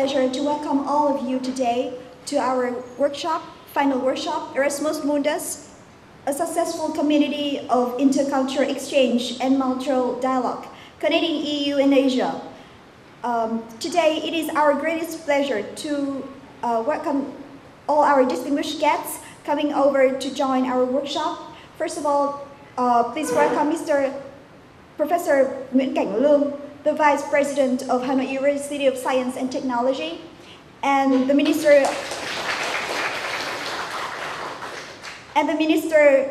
pleasure to welcome all of you today to our final workshop, Erasmus Mundus, a successful community of intercultural exchange and multicultural dialogue, connecting EU and Asia. Today, it is our greatest pleasure to welcome all our distinguished guests coming over to join our workshop. First of all, please welcome Professor Nguyen, Luong, the Vice President of Hanoi University of Science and Technology, and the Minister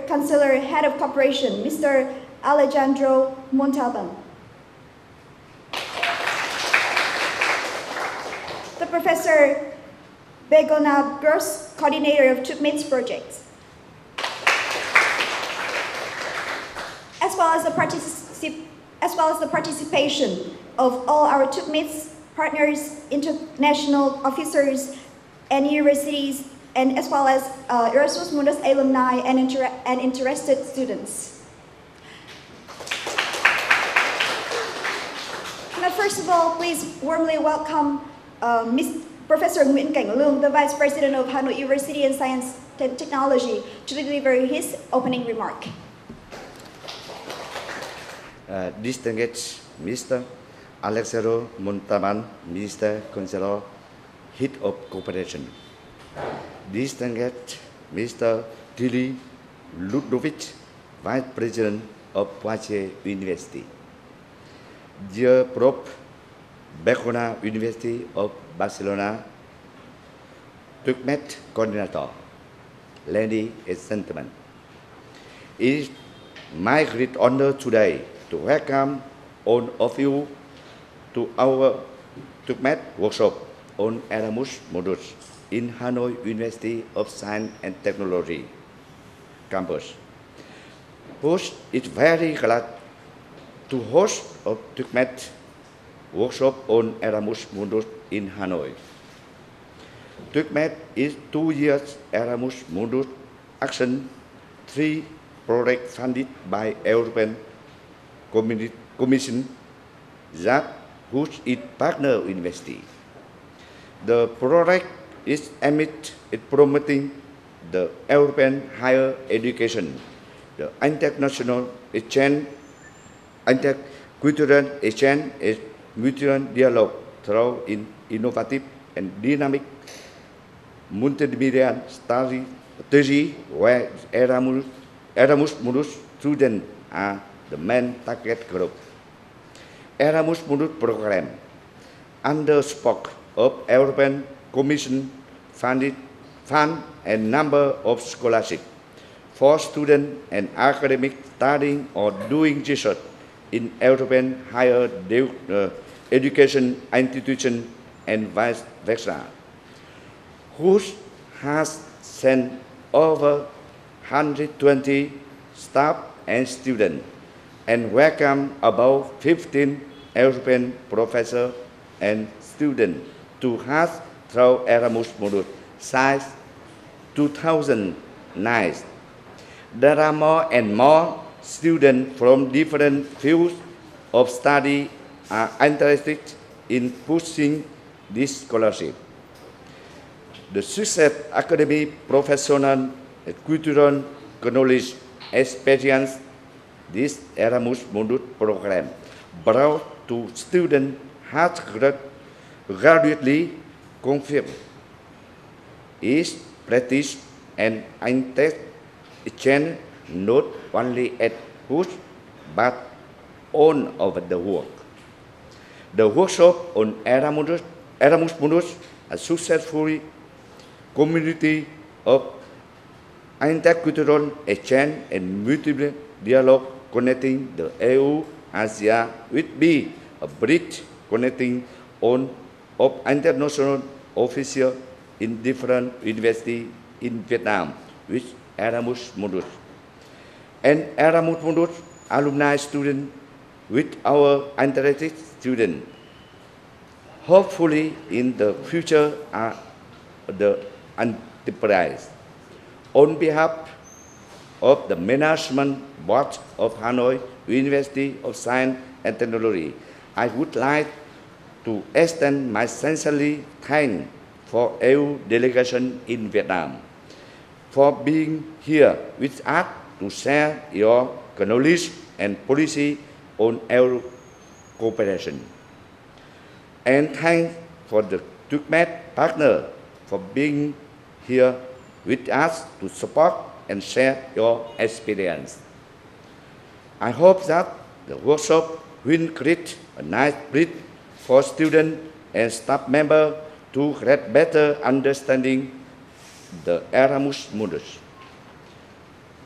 Counselor Head of Cooperation, Mr. Alejandro Montalban. The Professor Begona Gros, Coordinator of tuBemates projects. As well as the participation of all our tuBemates partners, international officers, and universities, and as well as Erasmus Mundus alumni and interested students. Now, first of all, please warmly welcome Professor Nguyen, Luong, the Vice President of Hanoi University of Science and Technology, to deliver his opening remark. Distinguished Mr. Alejandro Montalban, Minister Counselor, Head of Cooperation. Distinguished Mr. Tilly Ludovic, Vice President of Poitiers University. Dear Prof, Begona University of Barcelona, tuBemates Coordinator, ladies and gentlemen. It is my great honor today to welcome all of you to our tuBemates workshop on Erasmus Mundus in Hanoi University of Science and Technology campus. Host is very glad to host a tuBemates workshop on Erasmus Mundus in Hanoi. tuBemates is 2 years Erasmus Mundus Action 3 project funded by European Commission that hosts its partner university. The project is aimed at promoting the European higher education, the international exchange, intercultural exchange, and mutual dialogue through innovative and dynamic multimedia strategy where Erasmus Mundus students are the main target group. Erasmus Mundus program, under support of European Commission fund a number of scholarships for students and academic studying or doing research in European higher education institutions and vice versa, which has sent over 120 staff and students and welcome about 15 European professors and students to us through Erasmus Mundus since 2009. There are more and more students from different fields of study are interested in pursuing this scholarship. The success academic, professional, and cultural knowledge experience this Erasmus Mundus program brought to students has gradually confirmed its practice and intent exchange not only at Hood but all over the world. The workshop on Erasmus Mundus, a successful community of intercultural exchange and multiple dialogue connecting the EU, Asia, will be a bridge connecting of international officials in different universities in Vietnam with Erasmus Mundus. And Erasmus Mundus alumni students with our interested students. Hopefully in the future are the enterprise. On behalf of the Management Board of Hanoi University of Science and Technology, I would like to extend my sincerely thanks for EU delegation in Vietnam for being here with us to share your knowledge and policy on EU cooperation. And thanks for the tuBemates partner for being here with us to support and share your experience. I hope that the workshop will create a nice bridge for students and staff members to get better understanding the Erasmus Mundus.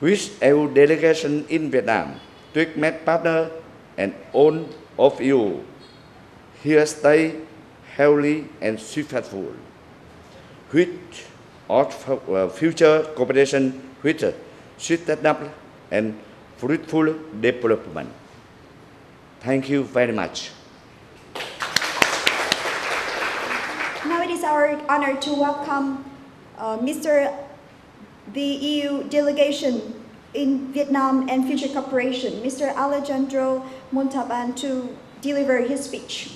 With EU delegation in Vietnam, tuBemates partner, and all of you here stay healthy and successful, with our future cooperation with sustainable and fruitful development. Thank you very much. Now it is our honor to welcome the EU delegation in Vietnam and future cooperation, Mr. Alejandro Montalban, to deliver his speech.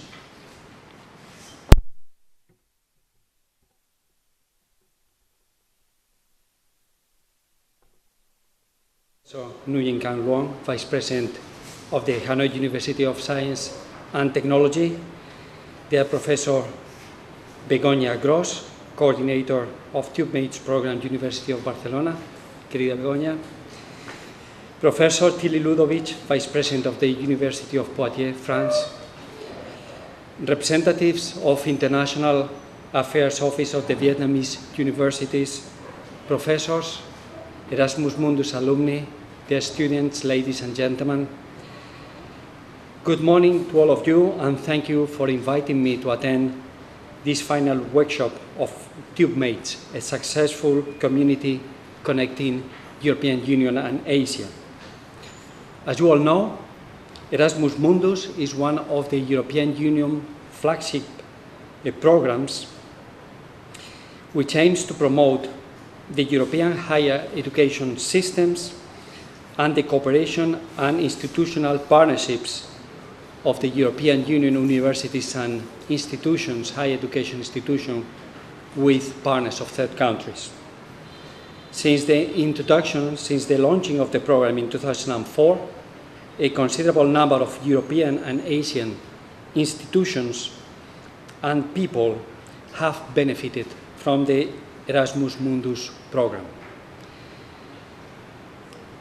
So, Nguyen Luong, Vice President of the Hanoi University of Science and Technology, dear Professor Begona Gros, Coordinator of tuBemates Program, University of Barcelona, querida Begoña, Professor Tilly Ludovic, Vice President of the University of Poitiers, France, representatives of International Affairs Office of the Vietnamese universities, professors, Erasmus Mundus alumni, dear students, ladies and gentlemen. Good morning to all of you, and thank you for inviting me to attend this final workshop of tuBemates, a successful community connecting European Union and Asia. As you all know, Erasmus Mundus is one of the European Union flagship programs which aims to promote the European higher education systems and the cooperation and institutional partnerships of the European Union universities and institutions, higher education institutions, with partners of third countries. Since the launching of the program in 2004, a considerable number of European and Asian institutions and people have benefited from the Erasmus Mundus program.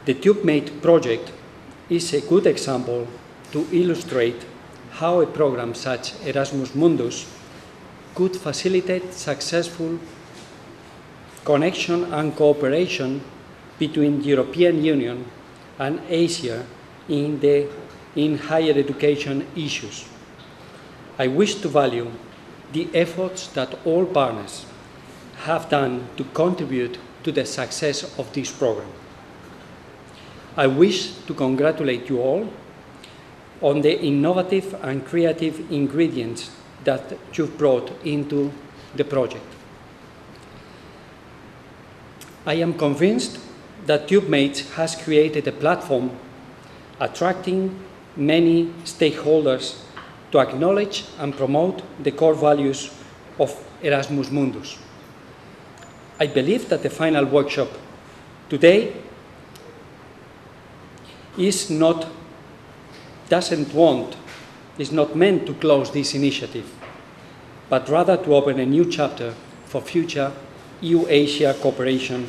The tuBemates project is a good example to illustrate how a program such as Erasmus Mundus could facilitate successful connection and cooperation between the European Union and Asia in higher education issues. I wish to value the efforts that all partners have done to contribute to the success of this program. I wish to congratulate you all on the innovative and creative ingredients that you've brought into the project. I am convinced that tuBemates has created a platform attracting many stakeholders to acknowledge and promote the core values of Erasmus Mundus. I believe that the final workshop today is not meant to close this initiative, but rather to open a new chapter for future EU-Asia cooperation,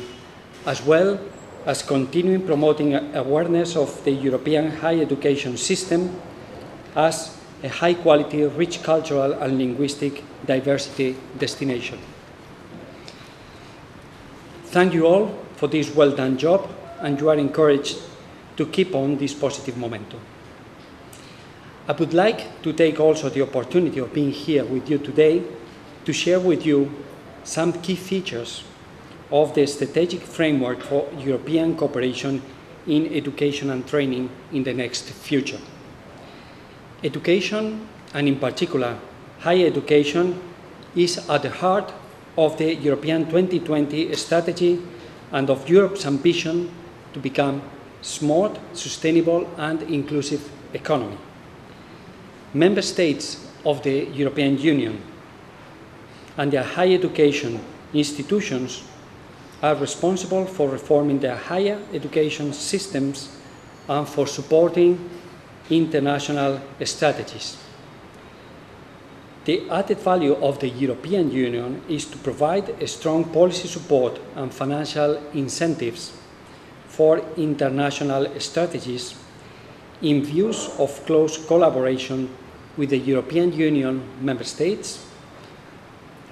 as well as continuing promoting awareness of the European higher education system as a high-quality, rich cultural and linguistic diversity destination. Thank you all for this well-done job, and you are encouraged to keep on this positive momentum. I would like to take also the opportunity of being here with you today to share with you some key features of the strategic framework for European cooperation in education and training in the next future. Education, and in particular higher education, is at the heart of the European 2020 strategy and of Europe's ambition to become smart, sustainable and inclusive economy. Member States of the European Union, and their higher education institutions are responsible for reforming their higher education systems and for supporting international strategies. The added value of the European Union is to provide a strong policy support and financial incentives for international strategies in views of close collaboration with the European Union member states,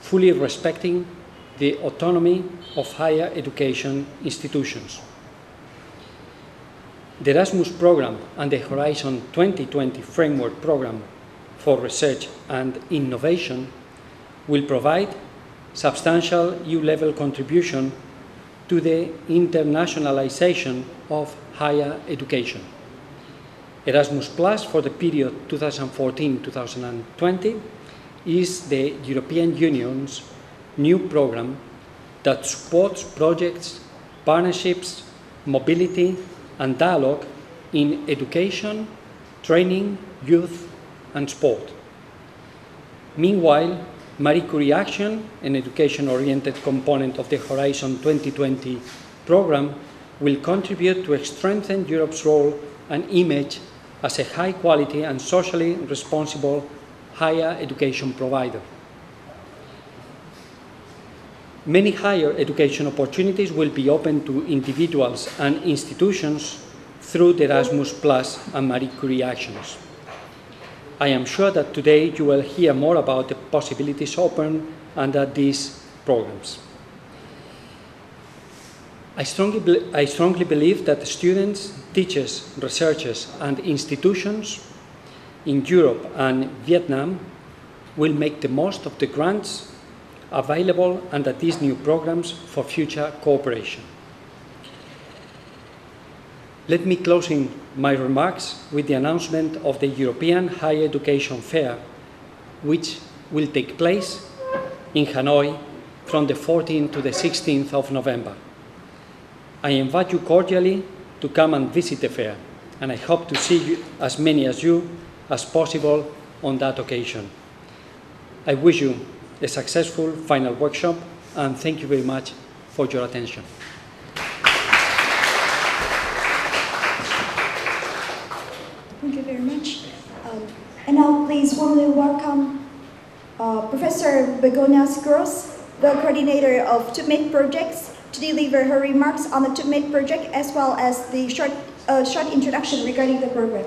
fully respecting the autonomy of higher education institutions. The Erasmus programme and the Horizon 2020 framework programme for research and innovation will provide substantial EU-level contribution to the internationalization of higher education. Erasmus Plus for the period 2014-2020 is the European Union's new programme that supports projects, partnerships, mobility and dialogue in education, training, youth and sport. Meanwhile, Marie Curie Action, an education-oriented component of the Horizon 2020 programme, will contribute to strengthen Europe's role and image as a high-quality and socially responsible higher education provider. Many higher education opportunities will be open to individuals and institutions through the Erasmus Plus and Marie Curie Actions. I am sure that today you will hear more about the possibilities open under these programs. I strongly believe that students, teachers, researchers, and institutions in Europe and Vietnam will make the most of the grants available under these new programs for future cooperation. Let me close my remarks with the announcement of the European Higher Education Fair, which will take place in Hanoi from the 14th to the 16th of November. I invite you cordially to come and visit the fair, and I hope to see as many as you as possible on that occasion. I wish you a successful final workshop, and thank you very much for your attention. Thank you very much. And now please warmly welcome Professor Begona Gros, the coordinator of tuBemates projects, to deliver her remarks on the tuBemates project as well as the short introduction regarding the program.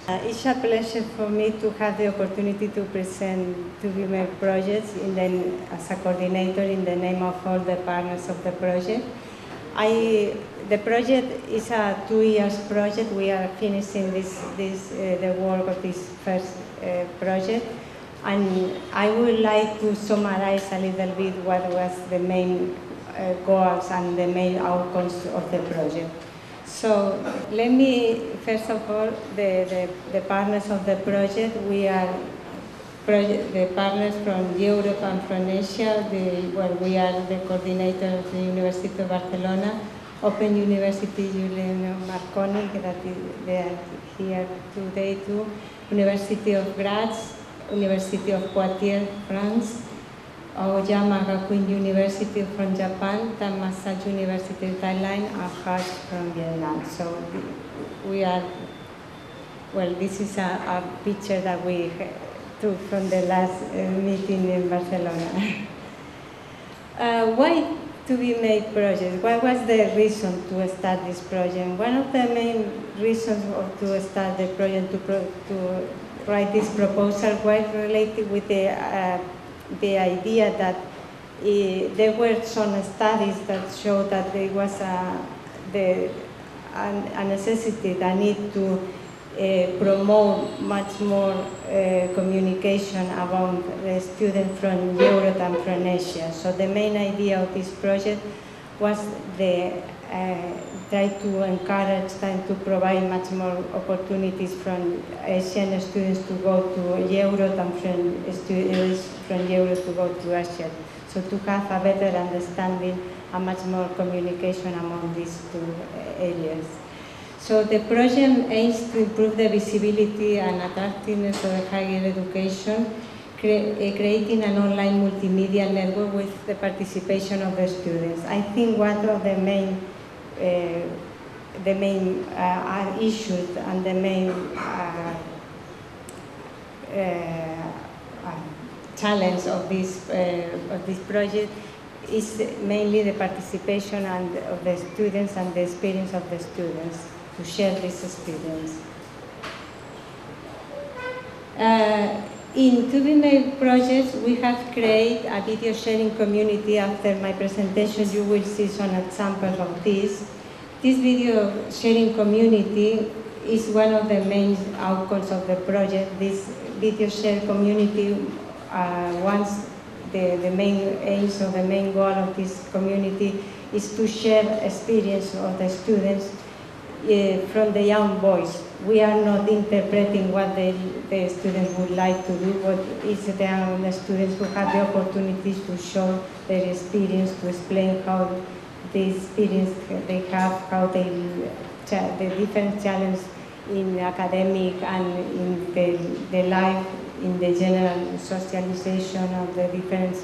It's a pleasure for me to have the opportunity to present tuBemates projects as a coordinator in the name of all the partners of the project. The project is a 2-year project. We are finishing the work of this first project, and I would like to summarize a little bit what was the main goals and the main outcomes of the project. So let me, first of all, the partners of the project. We are the partners from Europe and from Asia. We are the coordinator of the University of Barcelona, Open University Giuliano Marconi, that they are here today too, University of Graz, University of Poitiers, France, Aoyama Gakuin University from Japan, Thammasat University of Thailand, and Hart from Vietnam. So we are, this is a picture that we took from the last meeting in Barcelona. Why tuBemates project? What was the reason to start this project? One of the main reasons to start the project, to write this proposal, was related with the idea that there were some studies that showed that there was a necessity, the need to promote much more communication among the students from Europe and from Asia. So the main idea of this project was try to encourage and to provide much more opportunities from Asian students to go to Europe and from students from Europe to go to Asia. So to have a better understanding and much more communication among these two areas. So the project aims to improve the visibility and attractiveness of higher education, creating an online multimedia network with the participation of the students. I think one of the main issues and the main challenge of this project is mainly the participation of the students and the experience of the students, to share this experience. In tuBemates projects, we have created a video sharing community. After my presentation, you will see some examples of this. This video sharing community is one of the main outcomes of the project. This video sharing community, once the main aims or the main goal of this community is to share experience of the students from their own voice. We are not interpreting what the students would like to do, but it's the students who have the opportunities to show their experience, to explain how the experience they have, how the different challenges in academic and in the life, in the general socialization of the different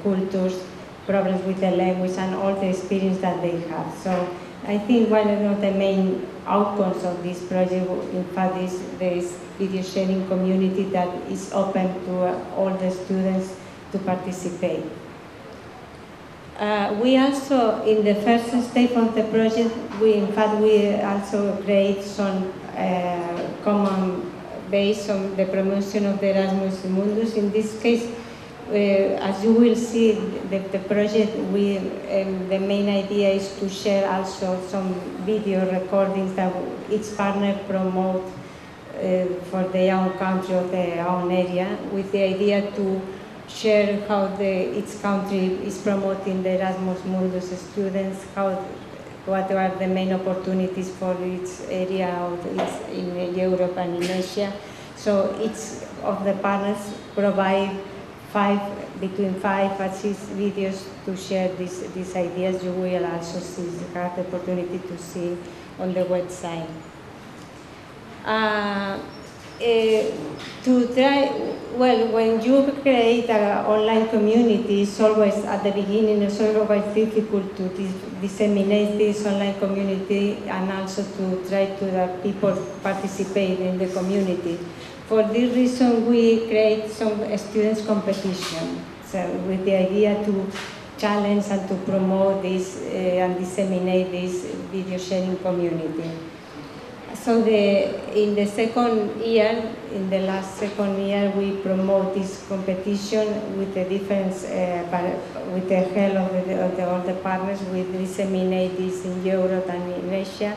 cultures, problems with the language, and all the experience that they have. So I think one of the main outcomes of this project, in fact, is this video sharing community that is open to all the students to participate. We also, in the first step of the project, we also create some common based on the promotion of the Erasmus Mundus. In this case, as you will see, the project, the main idea is to share also some video recordings that each partner promote for their own country or their own area, with the idea to share how each country is promoting the Erasmus Mundus students, what are the main opportunities for each area in Europe and in Asia. So each of the partners provide between 5 and 6 videos to share these ideas. You will also have the opportunity to see on the website. When you create an online community, it's always, at the beginning, it's always difficult to disseminate this online community and also to try to have people participate in the community. For this reason, we create some students competition, so with the idea to challenge and to promote this and disseminate this video sharing community. So in the second year, in the last second year, we promote this competition with the difference, with the help of all the partners. We disseminate this in Europe and in Asia,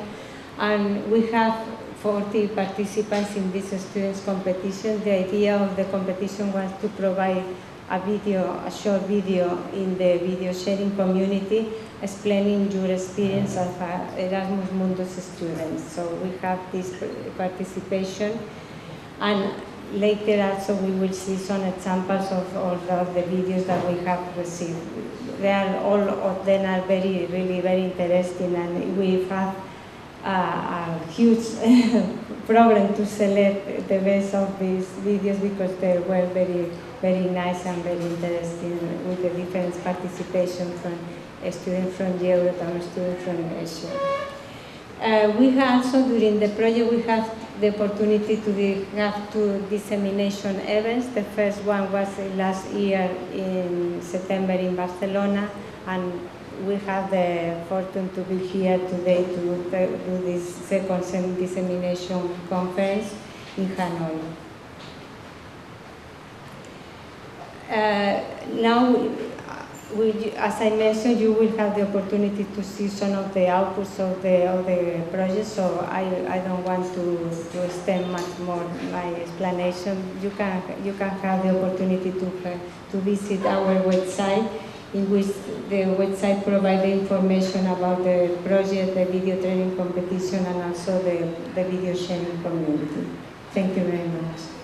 and we have 40 participants in this students competition. The idea of the competition was to provide a short video in the video sharing community explaining your experience as Erasmus Mundus students. So we have this participation, and later also we will see some examples of all of the videos that we have received. All of them are really very interesting, and we have a huge problem to select the best of these videos because they were very nice and very interesting, with the different participation from students from Europe and students from Asia. We have also, during the project, we have the opportunity to have 2 dissemination events. The first one was last year in September in Barcelona, and we have the fortune to be here today to do this second dissemination conference in Hanoi. Now, as I mentioned, you will have the opportunity to see some of the outputs of the project, so I don't want to extend much more my explanation. You can have the opportunity to visit our website, in which the website provides the information about the project, the video training competition, and also the video sharing community. Thank you very much.